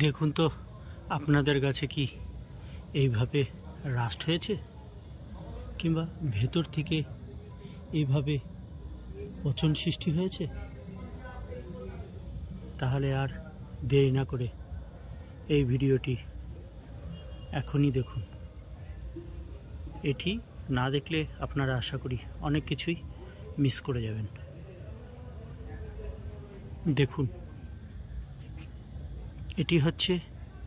দেখুন তো আপনাদের গাছে কি এইভাবে রাস্ট হয়েছে, কিংবা ভেতর থেকে এইভাবে পচন সৃষ্টি হয়েছে? তাহলে আর দেরি না করে এই ভিডিওটি এখনই দেখুন। এটি না দেখলে আপনারা আশা করি অনেক কিছুই মিস করে যাবেন। দেখুন, এটি হচ্ছে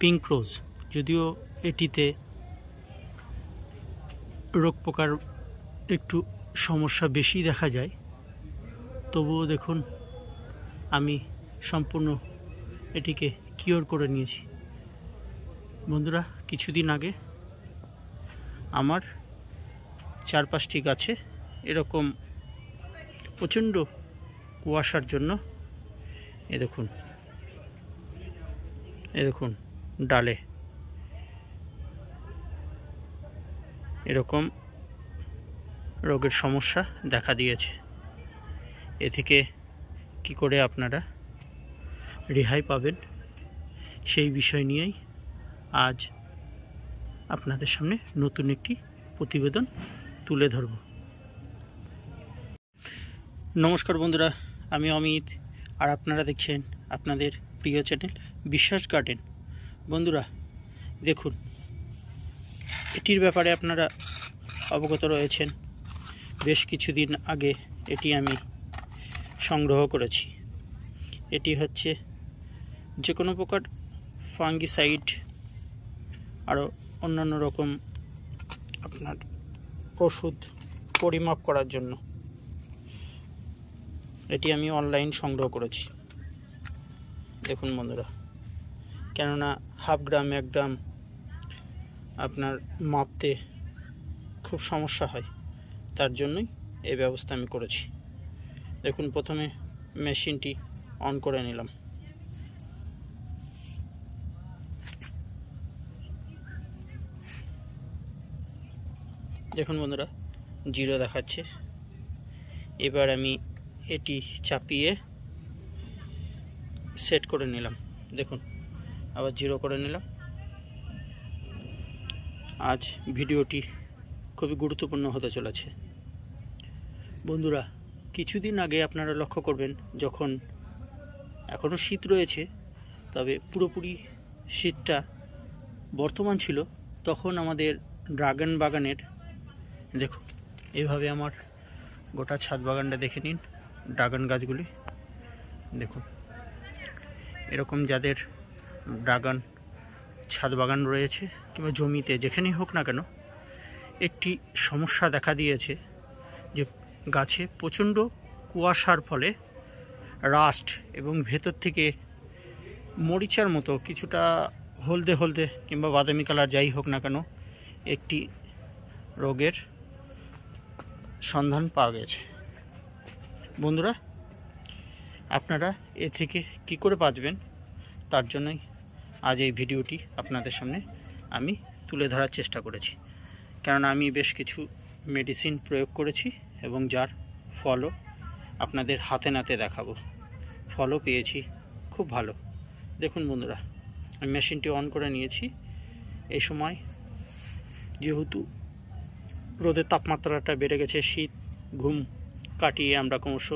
পিঙ্ক রোজ। যদিও এটিতে রোগ পোকার একটু সমস্যা বেশি দেখা যায়, তবুও দেখুন আমি সম্পূর্ণ এটিকে কিওর করে নিয়েছি। বন্ধুরা, কিছুদিন আগে আমার 4-5টি গাছে এরকম প্রচণ্ড কুয়াশার জন্য এ দেখুন ডালে এরকম রোগের সমস্যা দেখা দিয়েছে। এ থেকে কি করে আপনারা রেহাই পাবেন, সেই বিষয় নিয়েই আজ আপনাদের সামনে নতুন একটি প্রতিবেদন তুলে ধরব। নমস্কার বন্ধুরা, আমি অমিত, আর আপনারা দেখছেন আপনাদের প্রিয় চ্যানেল বিশ্বাস গার্ডেন। বন্ধুরা দেখুন, এটির ব্যাপারে আপনারা অবগত রয়েছেন। বেশ কিছুদিন আগে এটি আমি সংগ্রহ করেছি। এটি হচ্ছে যে কোনো প্রকার ফাঙ্গিসাইড আরও অন্যান্য রকম আপনার ওষুধ পরিমাপ করার জন্য এটি আমি অনলাইন সংগ্রহ করেছি। দেখুন বন্ধুরা, কেননা 1/2 গ্রাম 1 গ্রাম আপনার মাপতে খুব সমস্যা হয়, তার জন্যই এই ব্যবস্থা আমি করেছি। দেখুন, প্রথমে মেশিনটি অন করে নিলাম। দেখুন বন্ধুরা, 0 দেখাচ্ছে। এবার আমি এটি চাপিয়ে সেট করে নিলাম। দেখুন, আবার 0 করে নিলাম। আজ ভিডিওটি খুবই গুরুত্বপূর্ণ হতে চলেছে। বন্ধুরা, কিছুদিন আগে আপনারা লক্ষ্য করবেন, যখন এখনও শীত রয়েছে তবে পুরোপুরি শীতটা বর্তমান ছিল, তখন আমাদের ড্রাগন বাগানের দেখুন এইভাবে আমার গোটা ছাদ বাগানটা দেখে নিন। ড্রাগন গাছগুলি দেখুন, এরকম যাদের ড্রাগন ছাদ বাগান রয়েছে কিংবা জমিতে যেখানেই হোক না কেন, একটি সমস্যা দেখা দিয়েছে যে গাছে প্রচণ্ড কুয়াশার ফলে রাস্ট এবং ভেতর থেকে মরিচার মতো কিছুটা হলদে হলদে কিংবা বাদামি কালার যাই হোক না কেন একটি রোগের সন্ধান পাওয়া গেছে। বন্ধুরা, আপনারা এ থেকে কি করে বাঁচবেন, তার জন্যই আজ এই ভিডিওটি আপনাদের সামনে আমি তুলে ধরার চেষ্টা করেছি। কেননা আমি বেশ কিছু মেডিসিন প্রয়োগ করেছি এবং যার ফলও আপনাদের হাতে নাতে দেখাবো। ফলও পেয়েছি খুব ভালো। দেখুন বন্ধুরা, আমি মেশিনটি অন করে নিয়েছি। এই সময় যেহেতু রোদের তাপমাত্রাটা বেড়ে গেছে, শীত ঘুম কাটিয়ে আমরা ক্রমশ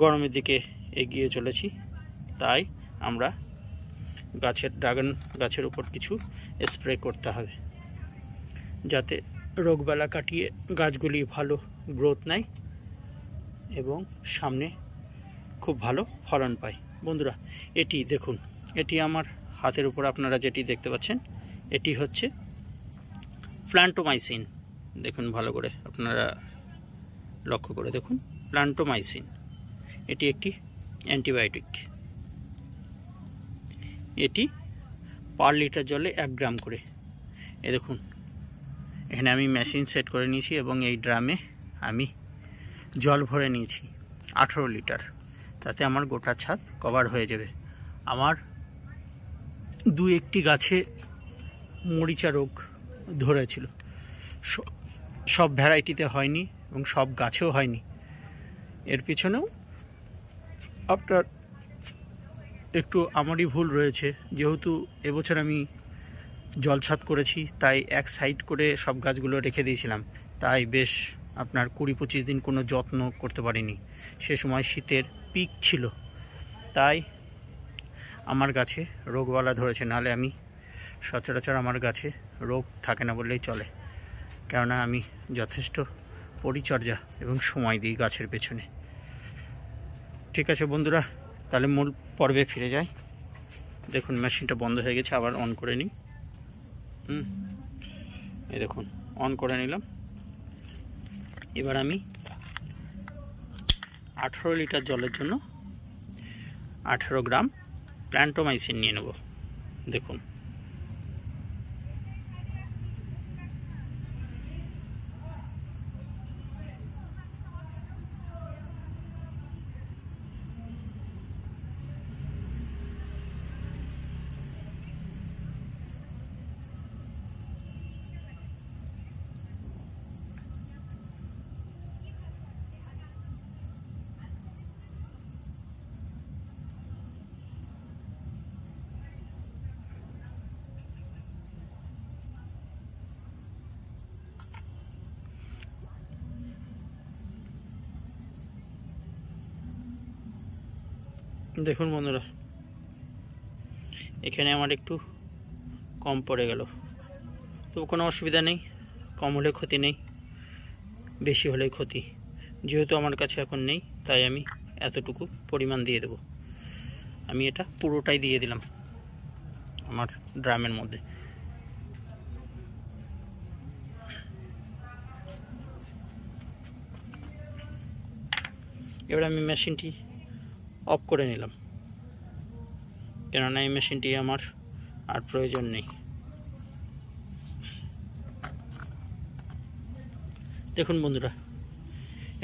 গরমের দিকে এগিয়ে চলেছি, তাই আমরা ড্রাগন গাছের উপর কিছু স্প্রে করতে হবে, যাতে রোগবালা কাটিয়ে গাছগুলি ভালো গ্রোথ নেয় এবং সামনে খুব ভালো ফলন পায়। বন্ধুরা, এটি দেখুন, এটি আমার হাতের উপর আপনারা যেটি দেখতে পাচ্ছেন, এটি হচ্ছে প্ল্যান্টোমাইসিন। দেখুন ভালো করে আপনারা লক্ষ্য করে দেখুন, প্ল্যান্টোমাইসিন এটি একটি অ্যান্টিবায়োটিক। এটি পার লিটার জলে 1 গ্রাম করে। এ দেখুন, এখানে আমি মেশিন সেট করে নিয়েছি এবং এই ড্রামে আমি জল ভরে নিয়েছি 18 লিটার। তাতে আমার গোটা ছাদ কভার হয়ে যাবে। আমার 2-1টি গাছে মরিচা রোগ ধরেছিল, সব ভ্যারাইটিতে হয়নি এবং সব গাছেও হয়নি। এর পিছনেও আপনার একটু আমারই ভুল রয়েছে, যেহেতু এবছর আমি জলছাদ করেছি, তাই এক সাইড করে সব গাছগুলো রেখে দিয়েছিলাম, তাই বেশ আপনার 20-25 দিন কোনো যত্ন করতে পারিনি। সে সময় শীতের পিক ছিল, তাই আমার গাছে রোগবালা ধরেছে। নাহলে আমি সচরাচর আমার গাছে রোগ থাকে না বললেই চলে, কেননা আমি যথেষ্ট পরিচর্যা এবং সময় দিই গাছের পেছনে। ঠিক আছে বন্ধুরা, তাহলে মূল পর্বে ফিরে যাই। দেখুন মেশিনটা বন্ধ হয়ে গেছে, আবার অন করে নিই। এই দেখুন অন করে নিলাম। এবার আমি 18 লিটার জলের জন্য 18 গ্রাম প্ল্যান্টোমাইসিন নিয়ে নেব। দেখুন দেখুন বন্ধুরা, এখানে আমার একটু কম পড়ে গেল, তো কোনো অসুবিধা নেই। কম হলে ক্ষতি নেই, বেশি হলেই ক্ষতি। যেহেতু আমার কাছে এখন নেই, তাই আমি এতটুকু পরিমাণ দিয়ে দেব। আমি এটা পুরোটাই দিয়ে দিলাম আমার ড্রামের মধ্যে। এবার আমি মেশিনটি অফ করে নিলাম, কেননা এই মেশিনটি আমার আর প্রয়োজন নেই। দেখুন বন্ধুরা,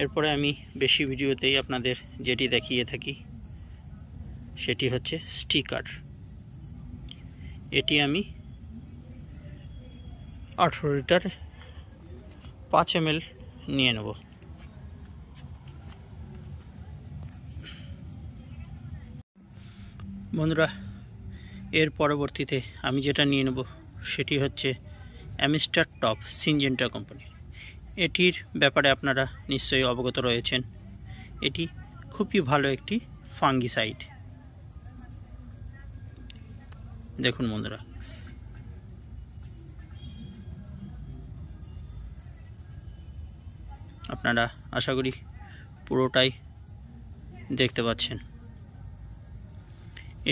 এরপরে আমি বেশি ভিডিওতেই আপনাদের যেটি দেখিয়ে থাকি সেটি হচ্ছে স্টিকার। এটি আমি 18 লিটার 5 ml নিয়ে নেব। বন্ধুরা, এর পরবর্তীতে আমি যেটা নিয়ে নেব সেটি হচ্ছে অ্যামিস্টার টপ সিনজেন্টা কোম্পানি। এটির ব্যাপারে আপনারা নিশ্চয়ই অবগত রয়েছেন। এটি খুবই ভালো একটি ফাঙ্গিসাইড। দেখুন বন্ধুরা, আপনারা আশা করি পুরোটাই দেখতে পাচ্ছেন।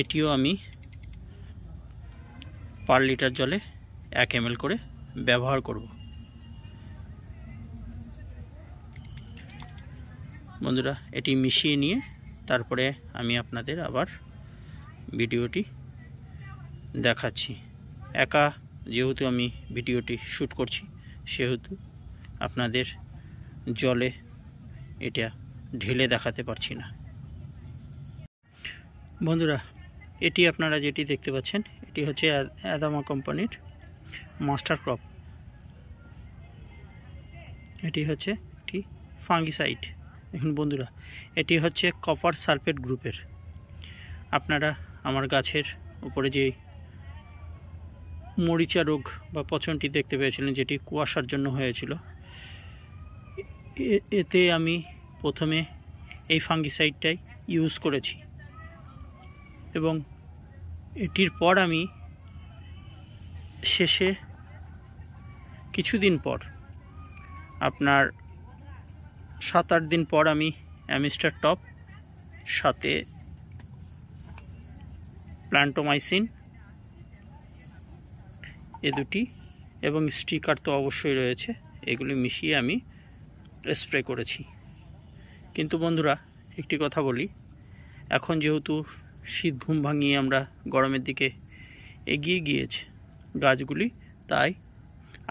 এটিও আমি পার লিটার জলে 1 ml করে ব্যবহার করব। বন্ধুরা, এটি মিশিয়ে নিয়ে তারপরে আমি আপনাদের আবার ভিডিওটি দেখাচ্ছি। একা যেহেতু আমি ভিডিওটি শ্যুট করছি, সেহেতু আপনাদের জলে এটা ঢেলে দেখাতে পারছি না। বন্ধুরা, এটি আপনারা যেটি দেখতে পাচ্ছেন এটি হচ্ছে অ্যাদামা কোম্পানির মাস্টার ক্রপ। এটি হচ্ছে একটি ফাঙ্গিসাইড। দেখুন বন্ধুরা, এটি হচ্ছে কপার সালফেট গ্রুপের। আপনারা আমার গাছের উপরে যে মরিচা রোগ বা পচনটি দেখতে পেয়েছিলেন, যেটি কুয়াশার জন্য হয়েছিল, এতে আমি প্রথমে এই ফাঙ্গিসাইডটাই ইউজ করেছি এবং এটির পর আমি শেষে কিছুদিন পর, আপনার 7-8 দিন পর, আমি অ্যামিস্টার টপ সাথে প্ল্যান্টোমাইসিন এ দুটি এবং স্টিকার তো অবশ্যই রয়েছে, এগুলি মিশিয়ে আমি স্প্রে করেছি। কিন্তু বন্ধুরা, একটি কথা বলি, এখন যেহেতু শীত ঘুম ভাঙিয়ে আমরা গরমের দিকে এগিয়ে গিয়েছে গাছগুলি, তাই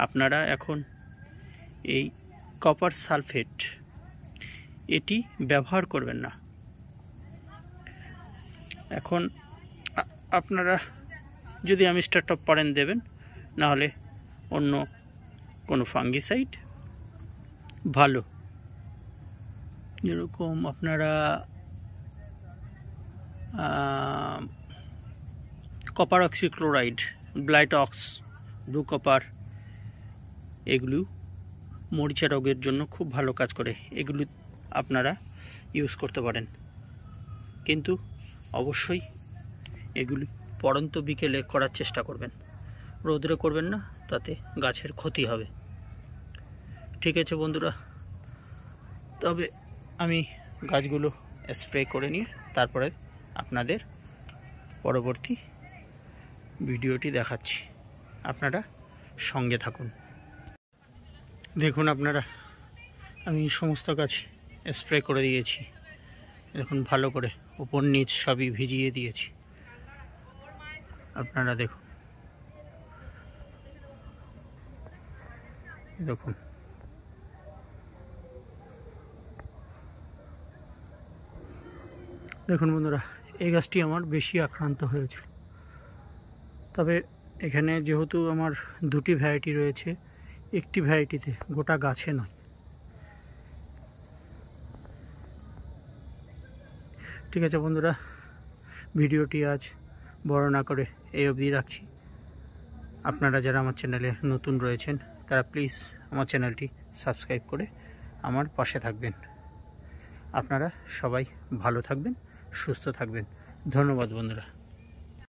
আপনারা এখন এই কপার সালফেট এটি ব্যবহার করবেন না। এখন আপনারা যদি অ্যামিস্টার টপ পারেন দেবেন, নাহলে অন্য কোনো ফাঙ্গিসাইড ভালো, যেরকম আপনারা copper oxychloride, Blitox, blue copper, এগুলো মরিচা রোগের জন্য খুব ভালো কাজ করে। এগুলো আপনারা ইউজ করতে পারেন, কিন্তু অবশ্যই এগুলি পড়ন্ত বিকেলে করার চেষ্টা করবেন, রোদরে করবেন না, তাতে গাছের ক্ষতি হবে। ঠিক আছে বন্ধুরা, তবে আমি গাছগুলো স্প্রে করে নিয়ে তারপরে আপনাদের পরবর্তী ভিডিওটি দেখাচ্ছি, আপনারা সঙ্গে থাকুন। দেখুন আপনারা, আমি সমস্ত গাছ স্প্রে করে দিয়েছি। দেখুন ভালো করে উপর নিচ সবই ভিজিয়ে দিয়েছি। আপনারা দেখুন, দেখুন দেখুন বন্ধুরা, এই গাছটি আমার বেশি আক্রান্ত হয়েছিল। তবে এখানে যেহেতু আমার দুটি ভ্যারাইটি রয়েছে, একটি ভ্যারাইটিতে গোটা গাছে নয়। ঠিক আছে বন্ধুরা, ভিডিওটি আজ বড় না করে এই অবধি রাখছি। আপনারা যারা আমার চ্যানেলে নতুন রয়েছেন তারা প্লিজ আমার চ্যানেলটি সাবস্ক্রাইব করে আমার পাশে থাকবেন। আপনারা সবাই ভালো থাকবেন, সুস্থ থাকবেন। ধন্যবাদ বন্ধুরা।